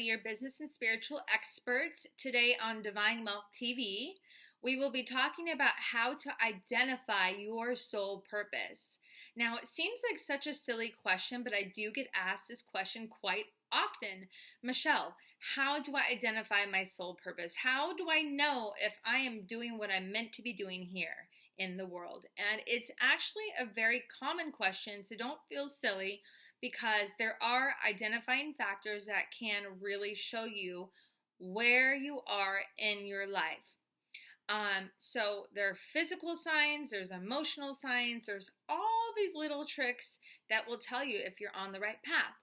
your business and spiritual expert. Today on Divine Wealth TV, we will be talking about how to identify your soul purpose. Now, it seems like such a silly question, but I do get asked this question quite often. Michelle, how do I identify my soul purpose? How do I know if I am doing what I'm meant to be doing here in the world? And it's actually a very common question, so don't feel silly, because there are identifying factors that can really show you where you are in your life. So there are physical signs, there's emotional signs, there's all these little tricks that will tell you if you're on the right path.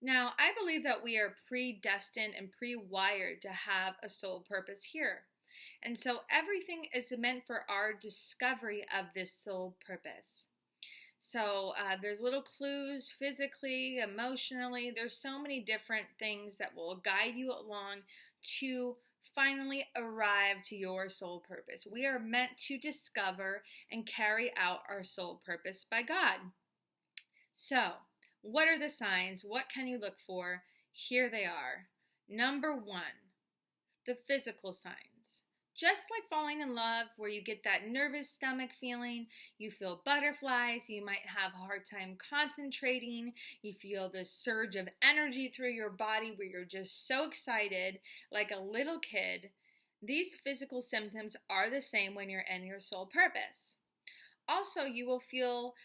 Now, I believe that we are predestined and pre-wired to have a soul purpose here. And so everything is meant for our discovery of this soul purpose. So there's little clues physically, emotionally. There's so many different things that will guide you along to finally arrive to your soul purpose. We are meant to discover and carry out our soul purpose by God. So, what are the signs? What can you look for? Here they are. Number one, the physical signs. Just like falling in love, where you get that nervous stomach feeling, you feel butterflies, you might have a hard time concentrating, you feel this surge of energy through your body where you're just so excited, like a little kid. These physical symptoms are the same when you're in your soul purpose. Also, you will feel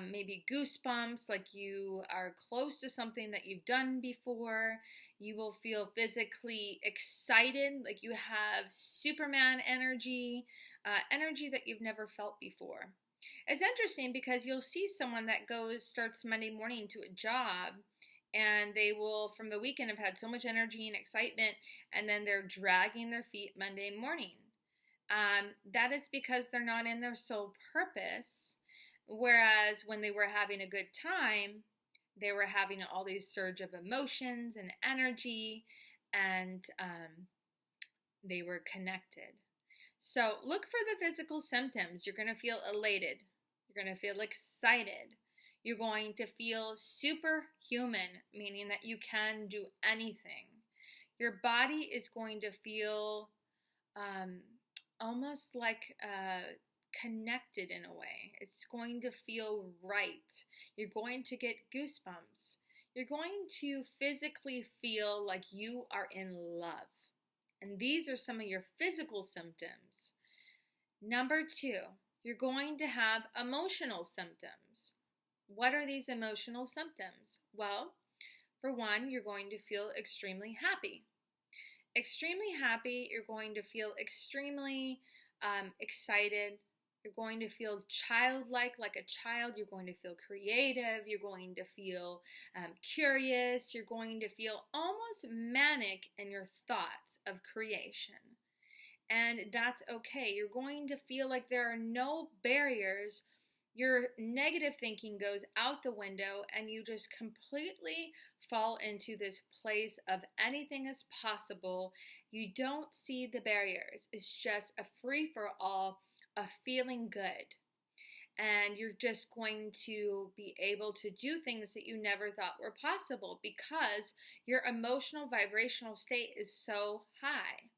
maybe goosebumps, like you are close to something that you've done before. You will feel physically excited, like you have Superman energy, energy that you've never felt before. It's interesting because you'll see someone that starts Monday morning to a job, and they will, from the weekend, have had so much energy and excitement, and then they're dragging their feet Monday morning. That is because they're not in their soul purpose, whereas when they were having a good time, they were having all these surge of emotions and energy, and they were connected. So look for the physical symptoms. You're going to feel elated. You're going to feel excited. You're going to feel superhuman, meaning that you can do anything. Your body is going to feel almost like connected in a way. It's going to feel right. You're going to get goosebumps. You're going to physically feel like you are in love. And these are some of your physical symptoms. Number two, you're going to have emotional symptoms. What are these emotional symptoms? Well, for one, you're going to feel extremely happy. Extremely happy, you're going to feel extremely excited. You're going to feel childlike, like a child. You're going to feel creative. You're going to feel curious. You're going to feel almost manic in your thoughts of creation. And that's okay. You're going to feel like there are no barriers. Your negative thinking goes out the window, and you just completely fall into this place of anything is possible. You don't see the barriers. It's just a free-for-all of feeling good. And you're just going to be able to do things that you never thought were possible because your emotional vibrational state is so high.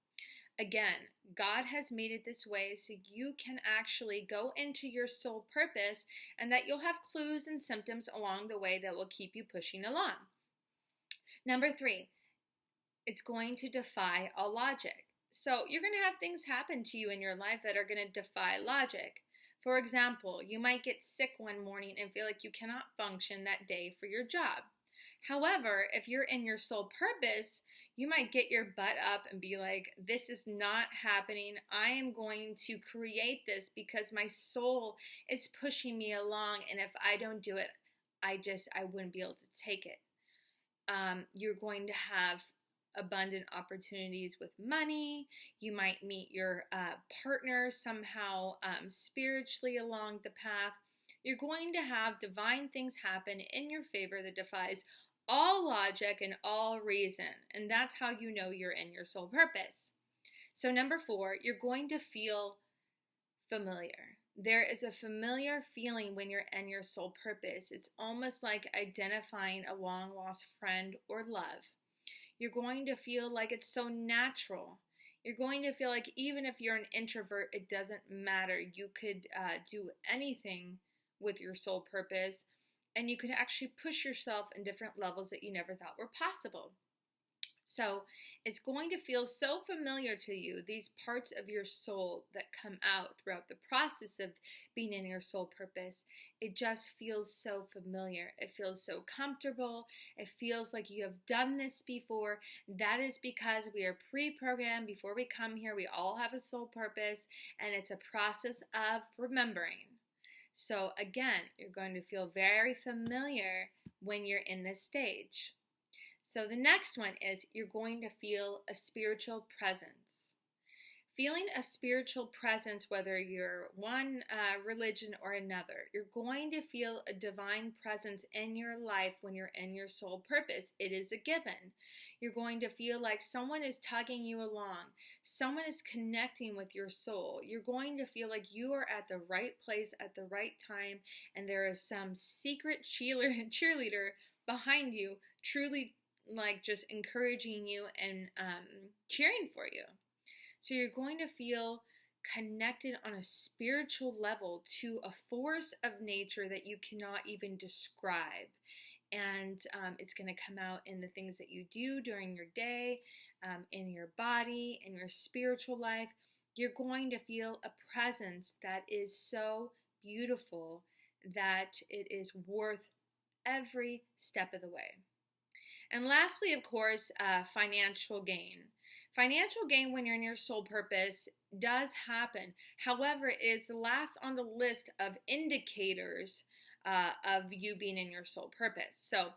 Again, God has made it this way so you can actually go into your soul purpose, and that you'll have clues and symptoms along the way that will keep you pushing along. Number three, it's going to defy all logic. So you're going to have things happen to you in your life that are going to defy logic. For example, you might get sick one morning and feel like you cannot function that day for your job. However, if you're in your soul purpose, you might get your butt up and be like, this is not happening. I am going to create this because my soul is pushing me along. And if I don't do it, I wouldn't be able to take it. You're going to have abundant opportunities with money. You might meet your partner somehow spiritually along the path. You're going to have divine things happen in your favor that defies all logic and all reason. And that's how you know you're in your soul purpose. So number four, you're going to feel familiar. There is a familiar feeling when you're in your soul purpose. It's almost like identifying a long lost friend or love. You're going to feel like it's so natural. You're going to feel like even if you're an introvert, it doesn't matter. You could do anything with your soul purpose, and you can actually push yourself in different levels that you never thought were possible. So it's going to feel so familiar to you, these parts of your soul that come out throughout the process of being in your soul purpose. It just feels so familiar. It feels so comfortable. It feels like you have done this before. That is because we are pre-programmed before we come here. We all have a soul purpose, and it's a process of remembering. So again, you're going to feel very familiar when you're in this stage. So the next one is you're going to feel a spiritual presence. Feeling a spiritual presence, whether you're one religion or another, you're going to feel a divine presence in your life when you're in your soul purpose. It is a given. You're going to feel like someone is tugging you along. Someone is connecting with your soul. You're going to feel like you are at the right place at the right time, and there is some secret cheerleader behind you, truly like just encouraging you and cheering for you. So you're going to feel connected on a spiritual level to a force of nature that you cannot even describe. And it's going to come out in the things that you do during your day, in your body, in your spiritual life. You're going to feel a presence that is so beautiful that it is worth every step of the way. And lastly, of course, financial gain. Financial gain when you're in your soul purpose does happen. However, it is last on the list of indicators of you being in your soul purpose. So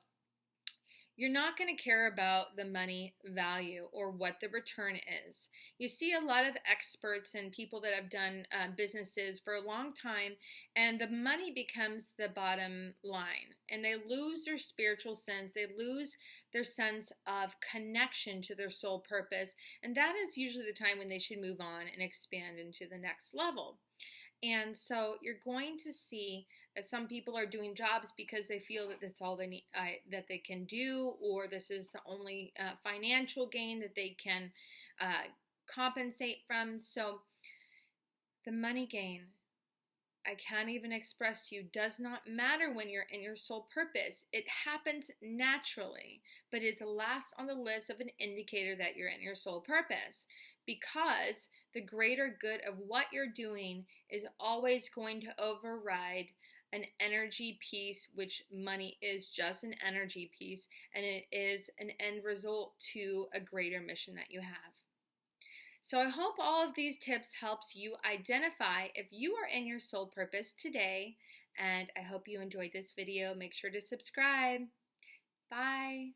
you're not going to care about the money value or what the return is. You see a lot of experts and people that have done businesses for a long time, and the money becomes the bottom line. And they lose their spiritual sense. They lose their sense of connection to their soul purpose. And that is usually the time when they should move on and expand into the next level. And so you're going to see that some people are doing jobs because they feel that that's all they need, that they can do, or this is the only financial gain that they can compensate from. So the money gain, I can't even express to you, does not matter when you're in your soul purpose. It happens naturally, but it's last on the list of an indicator that you're in your soul purpose, because the greater good of what you're doing is always going to override an energy piece, which money is just an energy piece, and it is an end result to a greater mission that you have. So I hope all of these tips helps you identify if you are in your soul purpose today, and I hope you enjoyed this video. Make sure to subscribe. Bye.